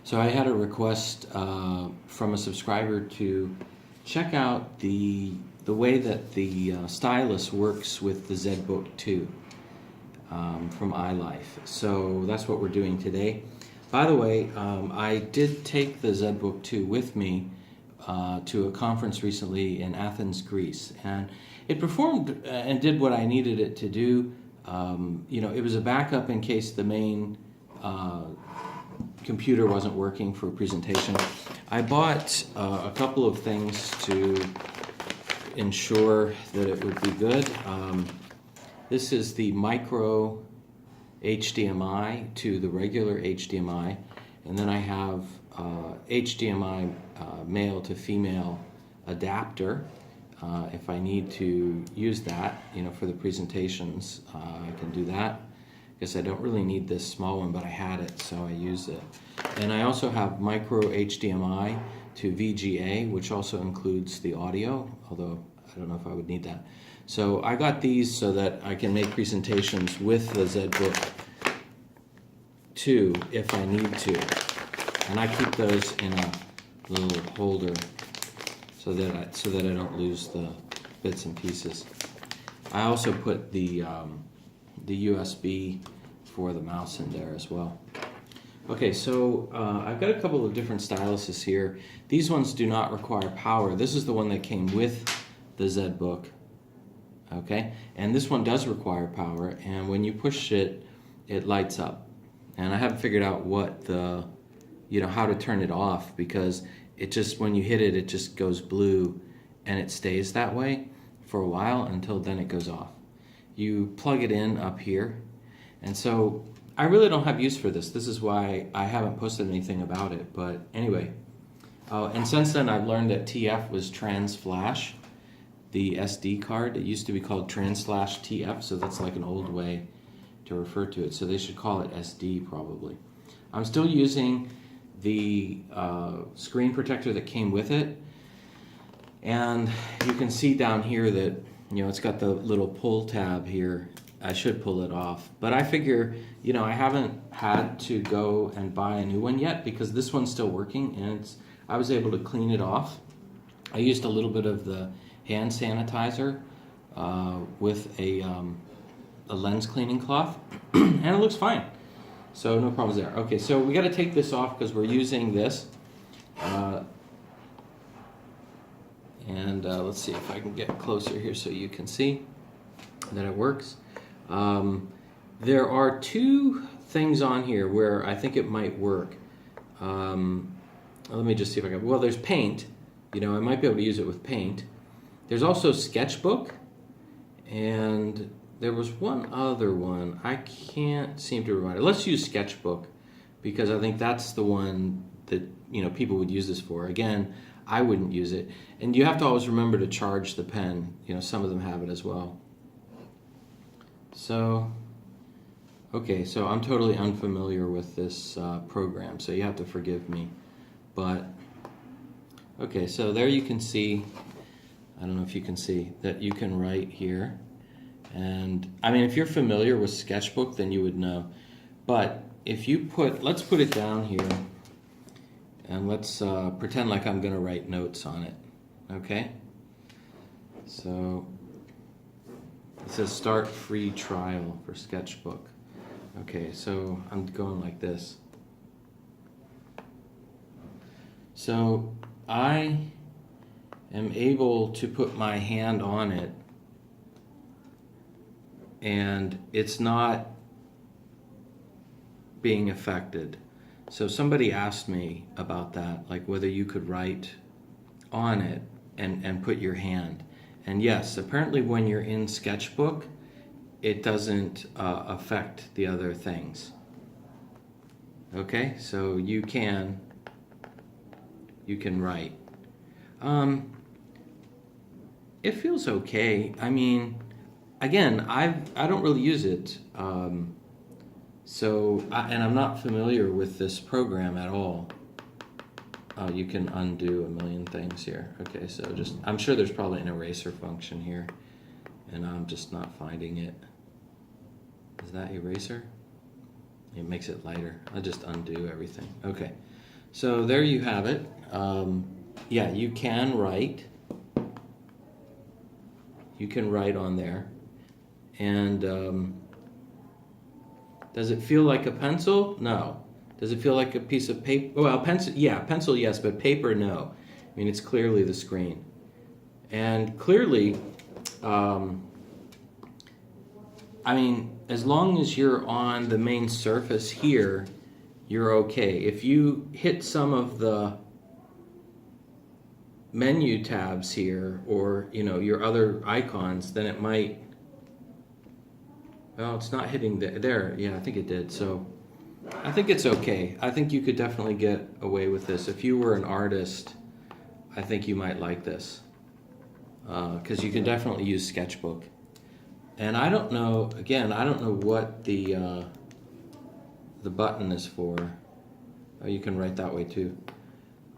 So I had a request from a subscriber to check out the way that the stylus works with the ZBook 2 from iLife. So that's what we're doing today. By the way, I did take the ZBook 2 with me to a conference recently in Athens, Greece, and it performed and did what I needed it to do. It was a backup in case the main computer wasn't working for a presentation. I bought a couple of things to ensure that it would be good. This is the micro HDMI to the regular HDMI, and then I have HDMI male to female adapter. If I need to use that, for the presentations, I can do that. I guess I don't really need this small one, but I had it, so I use it. And I also have micro HDMI to VGA, which also includes the audio, although I don't know if I would need that. So I got these so that I can make presentations with the ZBook 2 if I need to. And I keep those in a little holder so that I don't lose the bits and pieces. I also put the USB for the mouse in there as well. Okay, so I've got a couple of different styluses here. These ones do not require power. This is the one that came with the ZBook. Okay, and this one does require power, and when you push it, it lights up. And I haven't figured out what how to turn it off, because it just, when you hit it, it just goes blue, and it stays that way for a while until then it goes off. You plug it in up here, and so I really don't have use for this. This is why I haven't posted anything about it, but anyway. And since then I've learned that TF was trans flash, the SD card. It used to be called trans flash TF, so that's like an old way to refer to it. So they should call it SD probably. I'm still using the screen protector that came with it, and you can see down here that it's got the little pull tab here. I should pull it off, but I figure I haven't had to go and buy a new one yet because this one's still working, and I was able to clean it off. I used a little bit of the hand sanitizer with a lens cleaning cloth, and it looks fine. So no problems there. Okay, so we got to take this off because we're using this. Let's see if I can get closer here so you can see that it works. There are two things on here where I think it might work. Let me just see if I can. Well, there's paint. I might be able to use it with paint. There's also Sketchbook, and there was one other one. I can't seem to remember. Let's use Sketchbook because I think that's the one that people would use this for. Again, I wouldn't use it. And you have to always remember to charge the pen. Some of them have it as well. So, okay, so I'm totally unfamiliar with this program, so you have to forgive me. But, okay, so there you can see, I don't know if you can see, that you can write here. And, I mean, if you're familiar with Sketchbook, then you would know. But if you let's put it down here, and let's pretend like I'm going to write notes on it, okay? So it says start free trial for Sketchbook. Okay, so I'm going like this. So I am able to put my hand on it, and it's not being affected. So somebody asked me about that, like whether you could write on it and put your hand. And yes, apparently when you're in Sketchbook, it doesn't affect the other things. Okay, so you can write. It feels okay. I mean, again, I don't really use it. And I'm not familiar with this program at all. You can undo a million things here. Okay, so I'm sure there's probably an eraser function here, and I'm just not finding it. Is that eraser? It makes it lighter. I'll just undo everything. Okay, So there you have it. Yeah, you can write. You can write on there. And does it feel like a pencil? No. Does it feel like a piece of paper? Well, pencil, yeah, pencil, yes, but paper, no. I mean, it's clearly the screen. And clearly, I mean, as long as you're on the main surface here, you're okay. If you hit some of the menu tabs here, or, you know, your other icons, then it might, well, it's not hitting there. Yeah, I think it did. So I think it's okay. I think you could definitely get away with this. If you were an artist, I think you might like this, because you can definitely use Sketchbook. And I don't know, again, I don't know what the button is for. Oh, you can write that way too.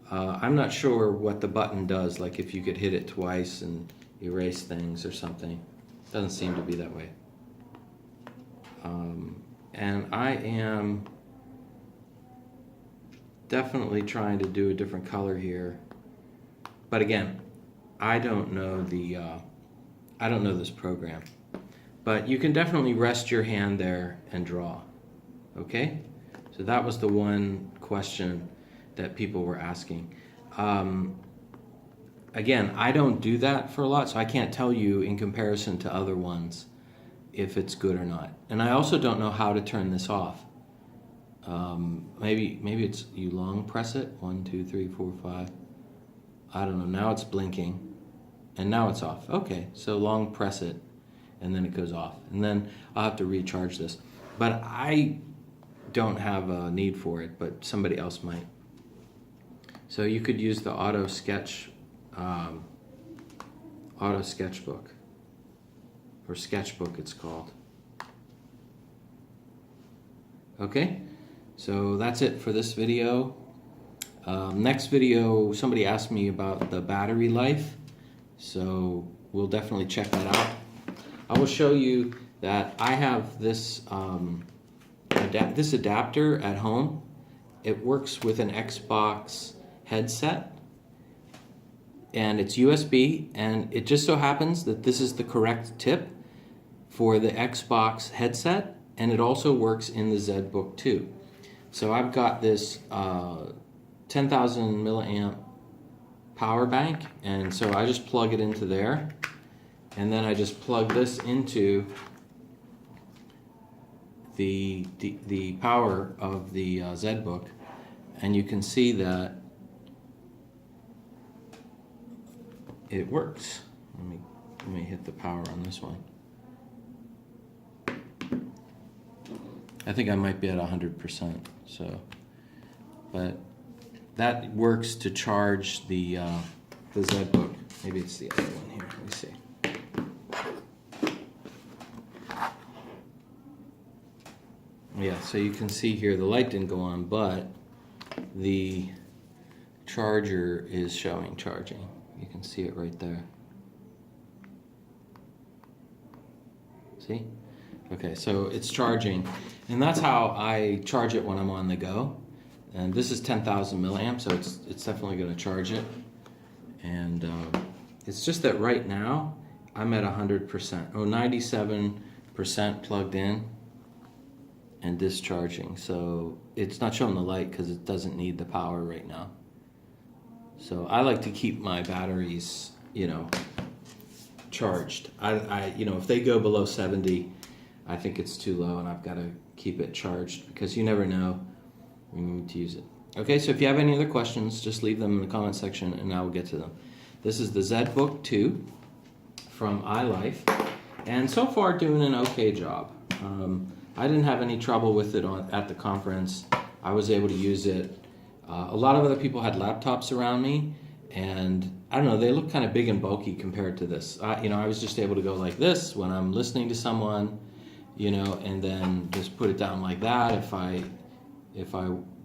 I'm not sure what the button does, like if you could hit it twice and erase things or something. Doesn't seem to be that way. And I am definitely trying to do a different color here. But again, I don't know this program. But you can definitely rest your hand there and draw. Okay? So that was the one question that people were asking. Again, I don't do that for a lot, so I can't tell you in comparison to other ones if it's good or not. And I also don't know how to turn this off. Maybe it's you long press it. 1, 2, 3, 4, 5. I don't know. Now it's blinking, and now it's off. Okay, so long press it, and then it goes off, and then I'll have to recharge this. But I don't have a need for it, but somebody else might. So you could use the auto sketchbook, or sketchbook it's called. Okay, so that's it for this video. Next video, somebody asked me about the battery life, so we'll definitely check that out. I will show you that I have this this adapter at home. It works with an Xbox headset, and it's USB, and it just so happens that this is the correct tip for the Xbox headset, and it also works in the ZBook too. So I've got this 10,000 milliamp power bank, and so I just plug it into there, and then I just plug this into the power of the ZBook, and you can see that it works. Let me hit the power on this one. I think I might be at 100%. So, but that works to charge the ZBook. Maybe it's the other one here. Let me see. Yeah, so you can see here the light didn't go on, but the charger is showing charging. You can see it right there. See? Okay, so it's charging, and that's how I charge it when I'm on the go. And this is 10,000 milliamps, so it's definitely going to charge it. And it's just that right now I'm at 100%, 97% plugged in and discharging. So it's not showing the light because it doesn't need the power right now. So I like to keep my batteries, you know, charged. I you know, if they go below 70, I think it's too low, and I've got to keep it charged because you never know when you need to use it. Okay, so if you have any other questions, just leave them in the comment section and I will get to them. This is the ZBook 2 from iLife, and so far doing an okay job. I didn't have any trouble with it at the conference. I was able to use it. A lot of other people had laptops around me, and I don't know, they look kind of big and bulky compared to this. You know, I was just able to go like this when I'm listening to someone, you know, and then just put it down like that if I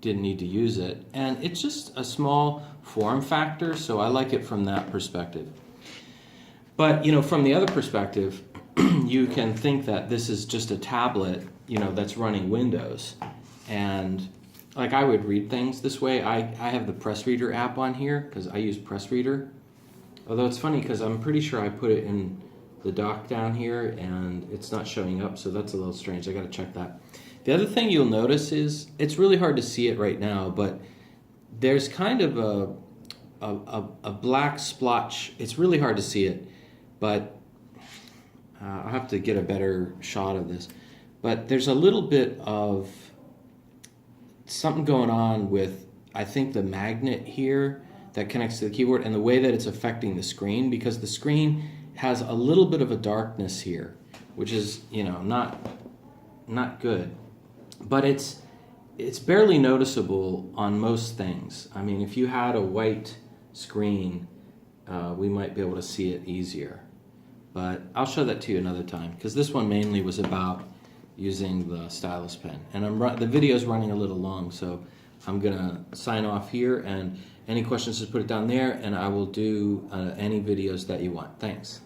didn't need to use it. And it's just a small form factor, so I like it from that perspective. But, you know, from the other perspective, you can think that this is just a tablet, you know, that's running Windows. And like I would read things this way. I have the Press Reader app on here because I use Press Reader. Although it's funny because I'm pretty sure I put it in the dock down here and it's not showing up, so that's a little strange. I got to check that. The other thing you'll notice is it's really hard to see it right now, but there's kind of a black splotch. It's really hard to see it, but I'll have to get a better shot of this. But there's a little bit of something going on with, I think, the magnet here that connects to the keyboard and the way that it's affecting the screen, because the screen has a little bit of a darkness here, which is, you know, not good. But it's barely noticeable on most things. I mean, if you had a white screen, we might be able to see it easier. But I'll show that to you another time, because this one mainly was about using the stylus pen. And the video's running a little long, so I'm gonna sign off here, and any questions, just put it down there, and I will do any videos that you want. Thanks.